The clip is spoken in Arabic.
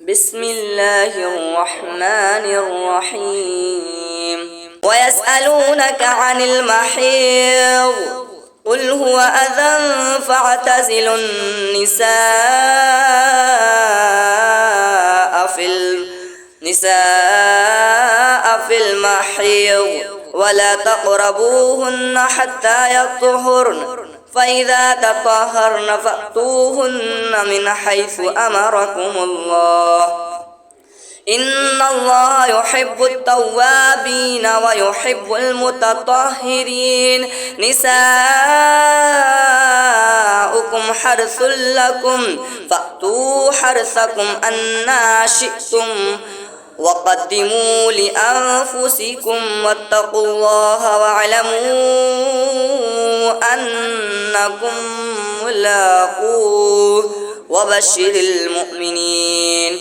بسم الله الرحمن الرحيم ويسألونك عن المحيض قل هو أذى فاعتزلوا النساء في المحيض ولا تقربوهن حتى يطهرن فإذا تطهرن فأتوهن من حيث أمركم الله إن الله يحب التوابين ويحب المتطهرين نساؤكم حرث لكم فأتوا حرثكم أنى شئتم وقدموا لأنفسكم واتقوا الله واعلموا أنكم ملاقوه وبشر المؤمنين